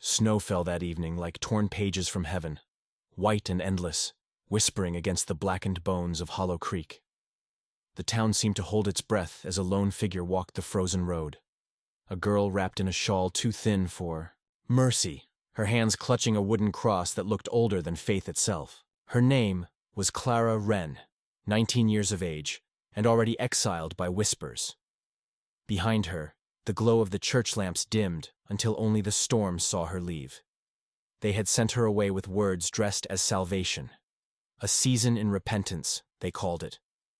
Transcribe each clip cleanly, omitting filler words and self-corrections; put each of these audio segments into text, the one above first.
Snow fell that evening like torn pages from heaven, white and endless, whispering against the blackened bones of Hollow Creek. The town seemed to hold its breath as a lone figure walked the frozen road. A girl wrapped in a shawl too thin for mercy, her hands clutching a wooden cross that looked older than faith itself. Her name was Clara Wren, 19 years of age, and already exiled by whispers. Behind her, the glow of the church lamps dimmed until only the storm saw her leave. They had sent her away with words dressed as salvation. A season in repentance, they called it,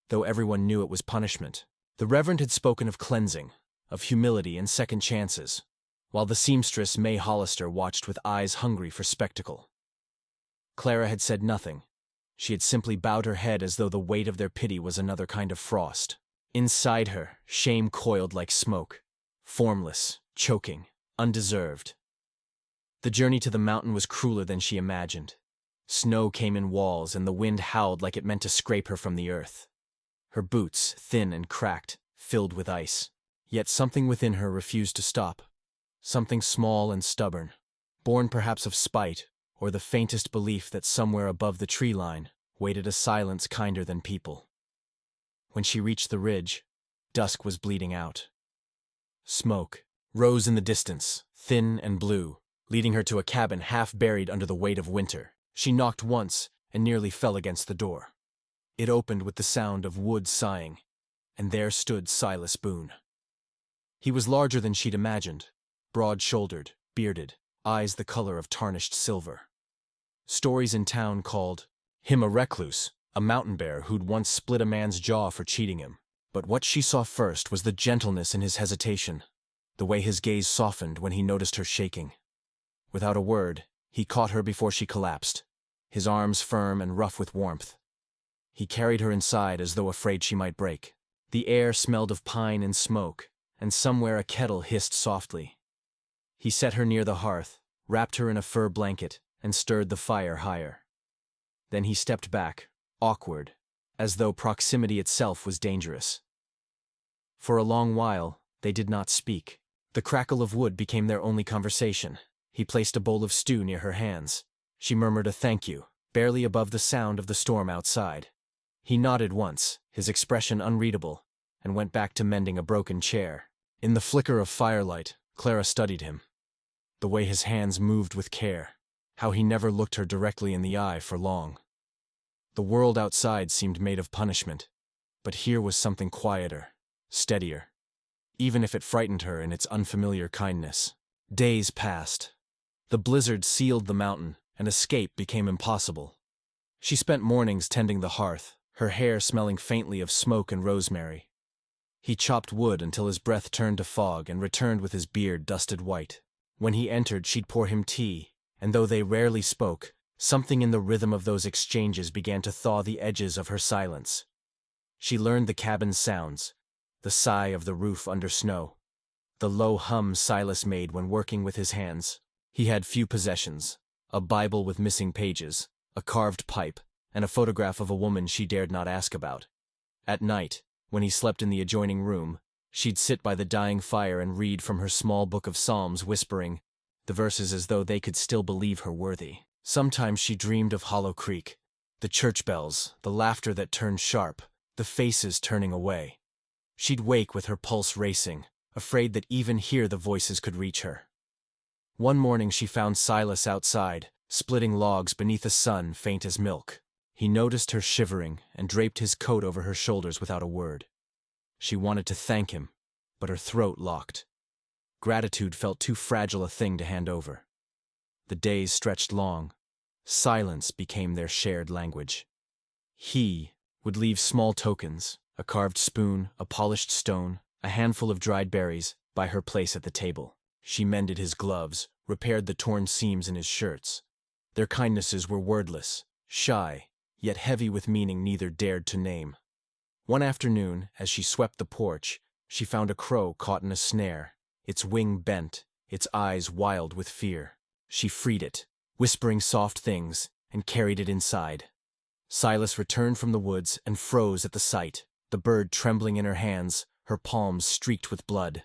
though everyone knew it was punishment. The Reverend had spoken of cleansing, of humility and second chances, while the seamstress May Hollister watched with eyes hungry for spectacle. Clara had said nothing. She had simply bowed her head as though the weight of their pity was another kind of frost. Inside her, shame coiled like smoke, formless, choking, undeserved. The journey to the mountain was crueler than she imagined. Snow came in walls and the wind howled like it meant to scrape her from the earth. Her boots, thin and cracked, filled with ice. Yet something within her refused to stop. Something small and stubborn, born perhaps of spite or the faintest belief that somewhere above the tree line waited a silence kinder than people. When she reached the ridge, dusk was bleeding out. Smoke rose in the distance, thin and blue, leading her to a cabin half buried under the weight of winter. She knocked once and nearly fell against the door. It opened with the sound of wood sighing, and there stood Silas Boone. He was larger than she'd imagined, broad-shouldered, bearded, eyes the color of tarnished silver. Stories in town called him a recluse, a mountain bear who'd once split a man's jaw for cheating him. But what she saw first was the gentleness in his hesitation, the way his gaze softened when he noticed her shaking. Without a word, he caught her before she collapsed, his arms firm and rough with warmth. He carried her inside as though afraid she might break. The air smelled of pine and smoke, and somewhere a kettle hissed softly. He set her near the hearth, wrapped her in a fur blanket, and stirred the fire higher. Then he stepped back, awkward, as though proximity itself was dangerous. For a long while, they did not speak. The crackle of wood became their only conversation. He placed a bowl of stew near her hands. She murmured a thank you, barely above the sound of the storm outside. He nodded once, his expression unreadable, and went back to mending a broken chair. In the flicker of firelight, Clara studied him. The way his hands moved with care, how he never looked her directly in the eye for long. The world outside seemed made of punishment, but here was something quieter, steadier, even if it frightened her in its unfamiliar kindness. Days passed. The blizzard sealed the mountain, and escape became impossible. She spent mornings tending the hearth, her hair smelling faintly of smoke and rosemary. He chopped wood until his breath turned to fog and returned with his beard dusted white. When he entered, she'd pour him tea, and though they rarely spoke, something in the rhythm of those exchanges began to thaw the edges of her silence. She learned the cabin's sounds, the sigh of the roof under snow, the low hum Silas made when working with his hands. He had few possessions, a Bible with missing pages, a carved pipe, and a photograph of a woman she dared not ask about. At night, when he slept in the adjoining room, she'd sit by the dying fire and read from her small book of Psalms, whispering the verses as though they could still believe her worthy. Sometimes she dreamed of Hollow Creek, the church bells, the laughter that turned sharp, the faces turning away. She'd wake with her pulse racing, afraid that even here the voices could reach her. One morning she found Silas outside, splitting logs beneath a sun faint as milk. He noticed her shivering and draped his coat over her shoulders without a word. She wanted to thank him, but her throat locked. Gratitude felt too fragile a thing to hand over. The days stretched long. Silence became their shared language. He would leave small tokens, a carved spoon, a polished stone, a handful of dried berries, by her place at the table. She mended his gloves, repaired the torn seams in his shirts. Their kindnesses were wordless, shy, yet heavy with meaning neither dared to name. One afternoon, as she swept the porch, she found a crow caught in a snare, its wing bent, its eyes wild with fear. She freed it, whispering soft things, and carried it inside. Silas returned from the woods and froze at the sight, the bird trembling in her hands, her palms streaked with blood.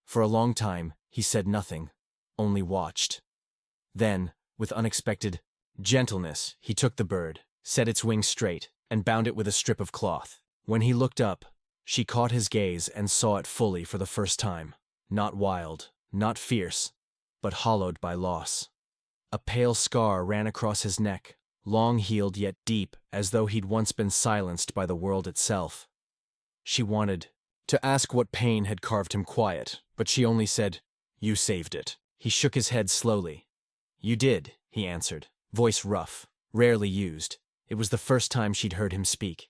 For a long time, he said nothing, only watched. Then, with unexpected gentleness, he took the bird, set its wings straight, and bound it with a strip of cloth. When he looked up, she caught his gaze and saw it fully for the first time. Not wild, not fierce, but hollowed by loss. A pale scar ran across his neck, long-healed yet deep, as though he'd once been silenced by the world itself. She wanted to ask what pain had carved him quiet, but she only said, "You saved it." He shook his head slowly. "You did," he answered, voice rough, rarely used. It was the first time she'd heard him speak.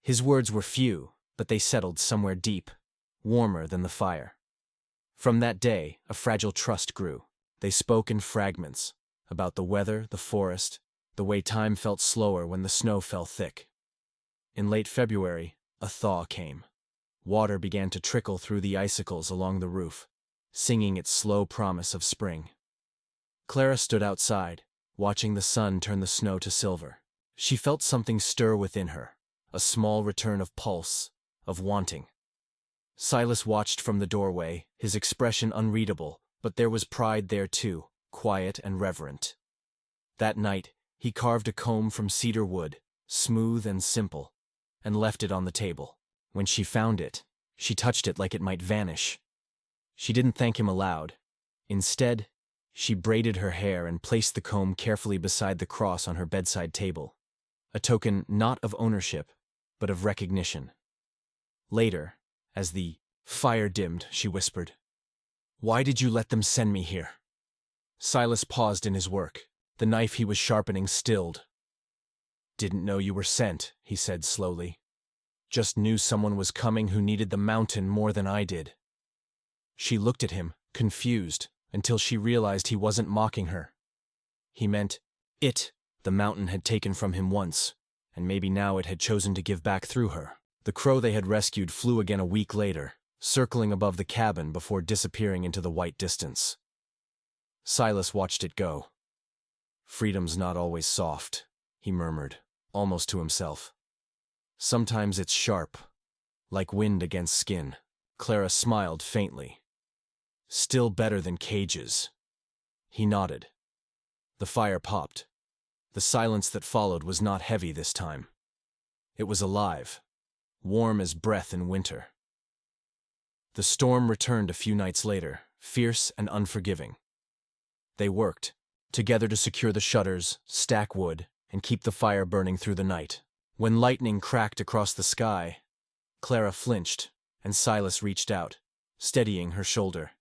His words were few, but they settled somewhere deep, warmer than the fire. From that day, a fragile trust grew. They spoke in fragments, about the weather, the forest, the way time felt slower when the snow fell thick. In late February, a thaw came. Water began to trickle through the icicles along the roof, singing its slow promise of spring. Clara stood outside, watching the sun turn the snow to silver. She felt something stir within her, a small return of pulse, of wanting. Silas watched from the doorway, his expression unreadable, but there was pride there too, quiet and reverent. That night, he carved a comb from cedar wood, smooth and simple, and left it on the table. When she found it, she touched it like it might vanish. She didn't thank him aloud. Instead, she braided her hair and placed the comb carefully beside the cross on her bedside table, a token not of ownership, but of recognition. Later, as the fire dimmed, she whispered, "Why did you let them send me here?" Silas paused in his work, the knife he was sharpening stilled. "Didn't know you were sent," he said slowly. "Just knew someone was coming who needed the mountain more than I did." She looked at him, confused, until she realized he wasn't mocking her. He meant it, the mountain had taken from him once, and maybe now it had chosen to give back through her. The crow they had rescued flew again a week later, circling above the cabin before disappearing into the white distance. Silas watched it go. "Freedom's not always soft," he murmured, almost to himself. "Sometimes it's sharp, like wind against skin." Clara smiled faintly. "Still better than cages." He nodded. The fire popped. The silence that followed was not heavy this time. It was alive, warm as breath in winter. The storm returned a few nights later, fierce and unforgiving. They worked, together to secure the shutters, stack wood, and keep the fire burning through the night. When lightning cracked across the sky, Clara flinched, and Silas reached out, steadying her shoulder.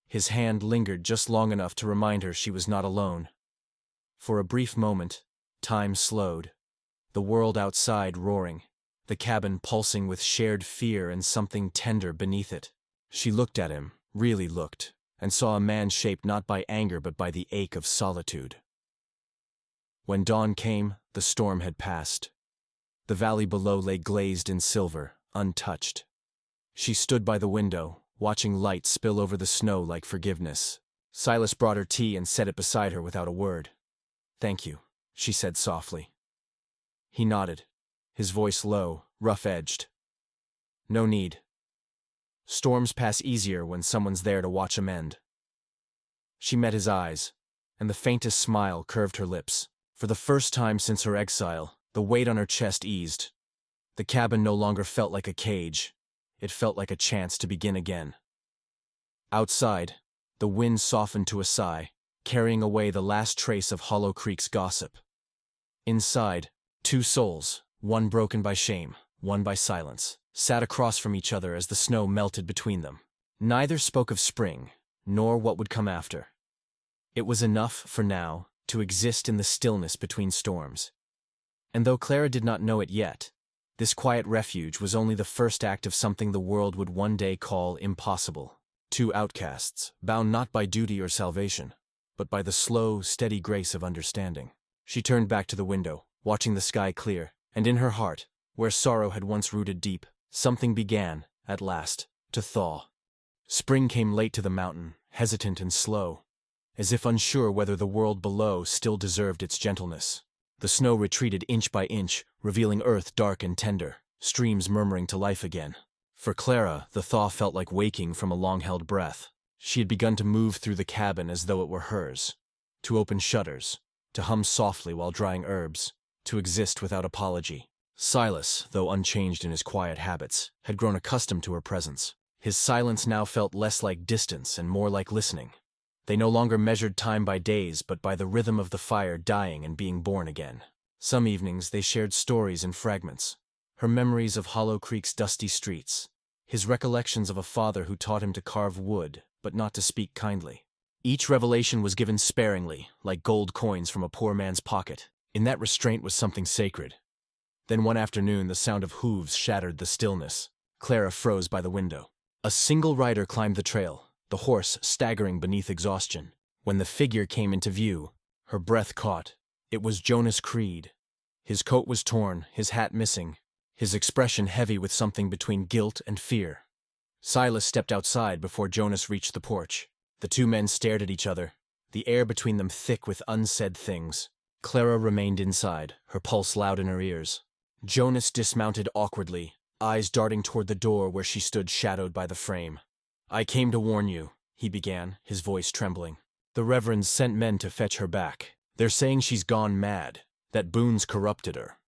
His hand lingered just long enough to remind her she was not alone. For a brief moment, time slowed, the world outside roaring, the cabin pulsing with shared fear and something tender beneath it. She looked at him, really looked, and saw a man shaped not by anger but by the ache of solitude. When dawn came, the storm had passed. The valley below lay glazed in silver, untouched. She stood by the window, watching light spill over the snow like forgiveness. Silas brought her tea and set it beside her without a word. "Thank you," she said softly. He nodded, his voice low, rough-edged. "No need. Storms pass easier when someone's there to watch 'em end." She met his eyes, and the faintest smile curved her lips. For the first time since her exile, the weight on her chest eased. The cabin no longer felt like a cage. It felt like a chance to begin again. Outside, the wind softened to a sigh, carrying away the last trace of Hollow Creek's gossip. Inside, two souls, one broken by shame, one by silence, sat across from each other as the snow melted between them. Neither spoke of spring, nor what would come after. It was enough, for now, to exist in the stillness between storms. And though Clara did not know it yet, this quiet refuge was only the first act of something the world would one day call impossible. Two outcasts, bound not by duty or salvation, but by the slow, steady grace of understanding. She turned back to the window, watching the sky clear, and in her heart, where sorrow had once rooted deep, something began, at last, to thaw. Spring came late to the mountain, hesitant and slow, as if unsure whether the world below still deserved its gentleness. The snow retreated inch by inch, revealing earth dark and tender, streams murmuring to life again. For Clara, the thaw felt like waking from a long-held breath. She had begun to move through the cabin as though it were hers, to open shutters, to hum softly while drying herbs, to exist without apology. Silas, though unchanged in his quiet habits, had grown accustomed to her presence. His silence now felt less like distance and more like listening. They no longer measured time by days, but by the rhythm of the fire dying and being born again. Some evenings they shared stories in fragments. Her memories of Hollow Creek's dusty streets, his recollections of a father who taught him to carve wood, but not to speak kindly. Each revelation was given sparingly, like gold coins from a poor man's pocket. In that restraint was something sacred. Then one afternoon the sound of hooves shattered the stillness. Clara froze by the window. A single rider climbed the trail, the horse staggering beneath exhaustion. When the figure came into view, her breath caught. It was Jonas Creed. His coat was torn, his hat missing, his expression heavy with something between guilt and fear. Silas stepped outside before Jonas reached the porch. The two men stared at each other, the air between them thick with unsaid things. Clara remained inside, her pulse loud in her ears. Jonas dismounted awkwardly, eyes darting toward the door where she stood shadowed by the frame. "I came to warn you," he began, his voice trembling. "The Reverend sent men to fetch her back. They're saying she's gone mad, that Boone's corrupted her."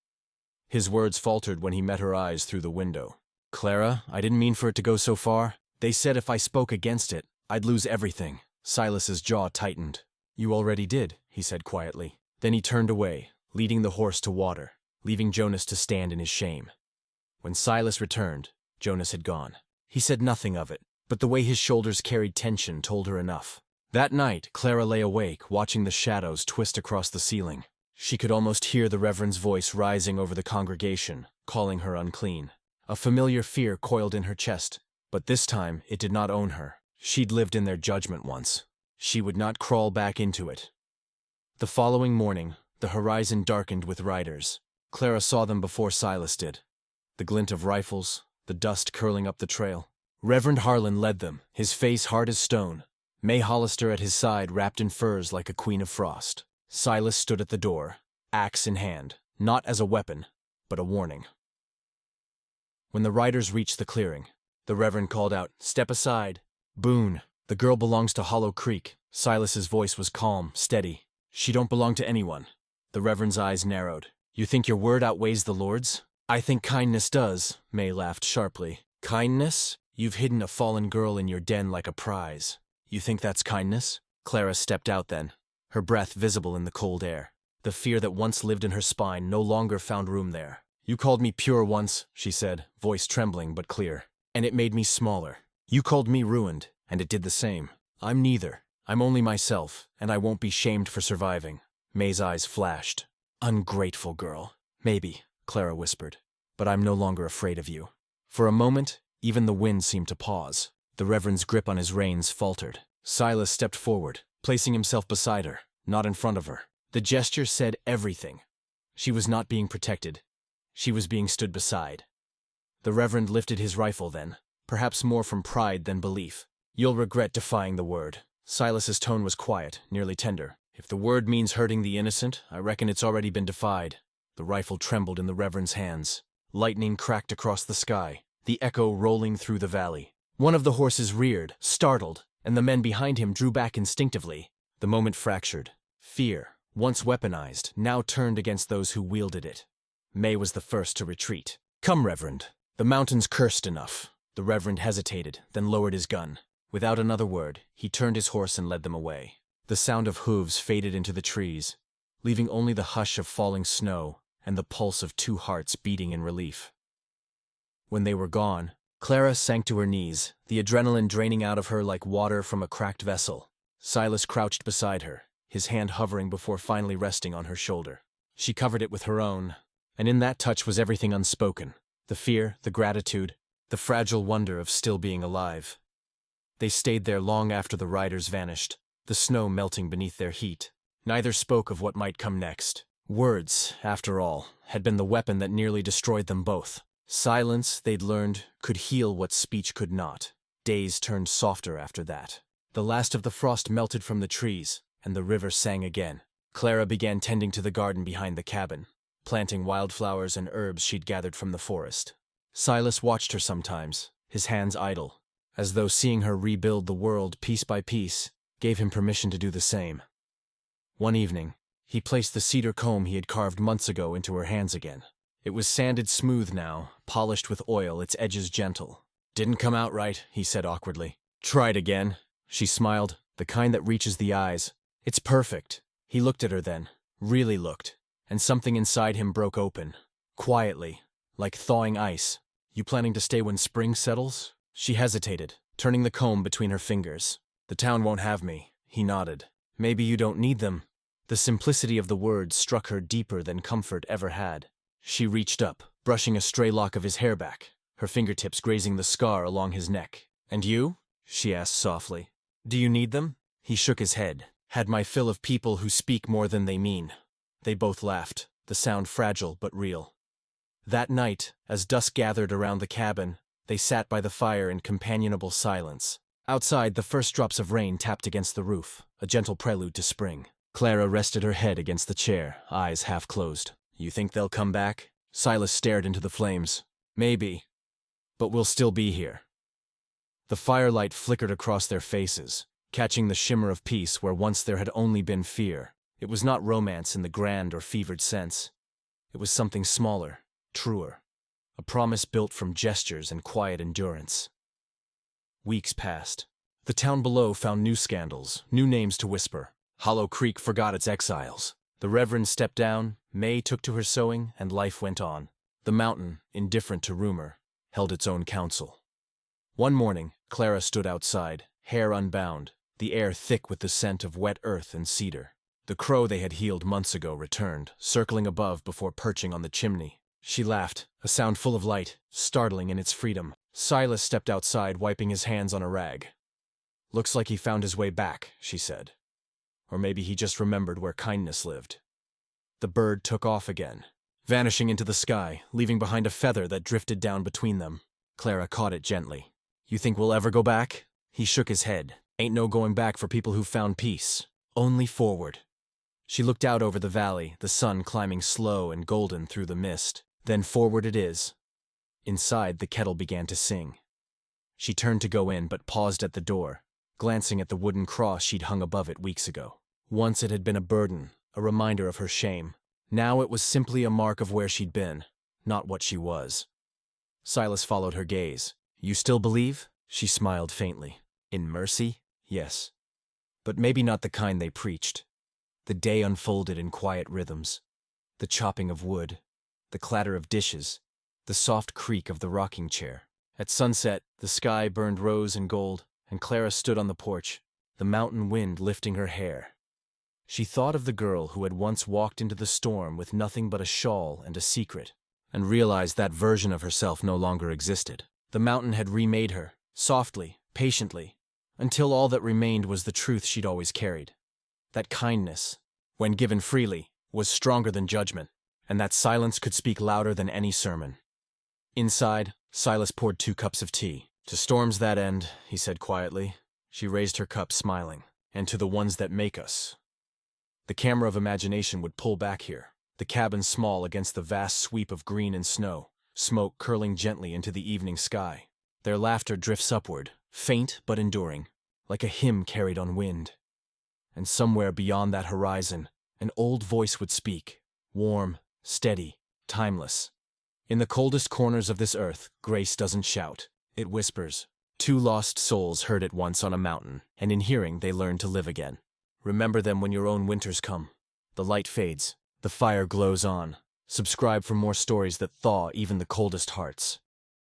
His words faltered when he met her eyes through the window. "Clara, I didn't mean for it to go so far. They said if I spoke against it, I'd lose everything." Silas's jaw tightened. "You already did," he said quietly. Then he turned away, leading the horse to water, leaving Jonas to stand in his shame. When Silas returned, Jonas had gone. He said nothing of it, but the way his shoulders carried tension told her enough. That night, Clara lay awake, watching the shadows twist across the ceiling. She could almost hear the Reverend's voice rising over the congregation, calling her unclean. A familiar fear coiled in her chest, but this time it did not own her. She'd lived in their judgment once. She would not crawl back into it. The following morning, the horizon darkened with riders. Clara saw them before Silas did. The glint of rifles, the dust curling up the trail. Reverend Harlan led them, his face hard as stone. May Hollister at his side wrapped in furs like a queen of frost. Silas stood at the door, axe in hand, not as a weapon, but a warning. When the riders reached the clearing, the Reverend called out, "Step aside." "Boone, the girl belongs to Hollow Creek." Silas's voice was calm, steady. "She don't belong to anyone." The Reverend's eyes narrowed. "You think your word outweighs the Lord's?" "I think kindness does," May laughed sharply. "Kindness? You've hidden a fallen girl in your den like a prize. You think that's kindness?" Clara stepped out then, her breath visible in the cold air. The fear that once lived in her spine no longer found room there. "You called me pure once," she said, voice trembling but clear, "and it made me smaller. You called me ruined, and it did the same. I'm neither. I'm only myself, and I won't be shamed for surviving." May's eyes flashed. "Ungrateful girl." "Maybe," Clara whispered, "but I'm no longer afraid of you." For a moment, even the wind seemed to pause. The Reverend's grip on his reins faltered. Silas stepped forward, placing himself beside her, not in front of her. The gesture said everything. She was not being protected. She was being stood beside. The Reverend lifted his rifle then, perhaps more from pride than belief. "You'll regret defying the word." Silas's tone was quiet, nearly tender. "If the word means hurting the innocent, I reckon it's already been defied." The rifle trembled in the Reverend's hands. Lightning cracked across the sky, the echo rolling through the valley. One of the horses reared, startled, and the men behind him drew back instinctively. The moment fractured. Fear, once weaponized, now turned against those who wielded it. May was the first to retreat. "Come, Reverend. The mountain's cursed enough." The Reverend hesitated, then lowered his gun. Without another word, he turned his horse and led them away. The sound of hooves faded into the trees, leaving only the hush of falling snow and the pulse of two hearts beating in relief. When they were gone, Clara sank to her knees, the adrenaline draining out of her like water from a cracked vessel. Silas crouched beside her, his hand hovering before finally resting on her shoulder. She covered it with her own, and in that touch was everything unspoken. The fear, the gratitude, the fragile wonder of still being alive. They stayed there long after the riders vanished, the snow melting beneath their heat. Neither spoke of what might come next. Words, after all, had been the weapon that nearly destroyed them both. Silence, they'd learned, could heal what speech could not. Days turned softer after that. The last of the frost melted from the trees, and the river sang again. Clara began tending to the garden behind the cabin, planting wildflowers and herbs she'd gathered from the forest. Silas watched her sometimes, his hands idle, as though seeing her rebuild the world piece by piece gave him permission to do the same. One evening, he placed the cedar comb he had carved months ago into her hands again. It was sanded smooth now, polished with oil, its edges gentle. "Didn't come out right," he said awkwardly. "Try it again." She smiled, the kind that reaches the eyes. "It's perfect." He looked at her then, really looked, and something inside him broke open. Quietly, like thawing ice. "You planning to stay when spring settles?" She hesitated, turning the comb between her fingers. "The town won't have me," he nodded. "Maybe you don't need them." The simplicity of the words struck her deeper than comfort ever had. She reached up, brushing a stray lock of his hair back, her fingertips grazing the scar along his neck. "And you?" she asked softly. "Do you need them?" He shook his head. "Had my fill of people who speak more than they mean." They both laughed, the sound fragile but real. That night, as dusk gathered around the cabin, they sat by the fire in companionable silence. Outside, the first drops of rain tapped against the roof, a gentle prelude to spring. Clara rested her head against the chair, eyes half closed. "You think they'll come back?" Silas stared into the flames. "Maybe. But we'll still be here." The firelight flickered across their faces, catching the shimmer of peace where once there had only been fear. It was not romance in the grand or fevered sense. It was something smaller, truer. A promise built from gestures and quiet endurance. Weeks passed. The town below found new scandals, new names to whisper. Hollow Creek forgot its exiles. The Reverend stepped down, May took to her sewing, and life went on. The mountain, indifferent to rumor, held its own council. One morning, Clara stood outside, hair unbound, the air thick with the scent of wet earth and cedar. The crow they had healed months ago returned, circling above before perching on the chimney. She laughed, a sound full of light, startling in its freedom. Silas stepped outside, wiping his hands on a rag. "Looks like he found his way back," she said. Or maybe he just remembered where kindness lived. The bird took off again, vanishing into the sky, leaving behind a feather that drifted down between them. Clara caught it gently. "You think we'll ever go back?" He shook his head. "Ain't no going back for people who've found peace. Only forward." She looked out over the valley, the sun climbing slow and golden through the mist. "Then forward it is." Inside, the kettle began to sing. She turned to go in, but paused at the door, glancing at the wooden cross she'd hung above it weeks ago. Once it had been a burden, a reminder of her shame. Now it was simply a mark of where she'd been, not what she was. Silas followed her gaze. "You still believe?" She smiled faintly. "In mercy? Yes. But maybe not the kind they preached." The day unfolded in quiet rhythms. The chopping of wood, the clatter of dishes, the soft creak of the rocking chair. At sunset, the sky burned rose and gold, and Clara stood on the porch, the mountain wind lifting her hair. She thought of the girl who had once walked into the storm with nothing but a shawl and a secret, and realized that version of herself no longer existed. The mountain had remade her, softly, patiently, until all that remained was the truth she'd always carried. That kindness, when given freely, was stronger than judgment, and that silence could speak louder than any sermon. Inside, Silas poured 2 cups of tea. "To storms that end," he said quietly. She raised her cup, smiling. "And to the ones that make us." The camera of imagination would pull back here, the cabin small against the vast sweep of green and snow, smoke curling gently into the evening sky. Their laughter drifts upward, faint but enduring, like a hymn carried on wind. And somewhere beyond that horizon, an old voice would speak, warm, steady, timeless. In the coldest corners of this earth, grace doesn't shout, it whispers. 2 lost souls heard it once on a mountain, and in hearing they learn to live again. Remember them when your own winters come. The light fades, the fire glows on. Subscribe for more stories that thaw even the coldest hearts.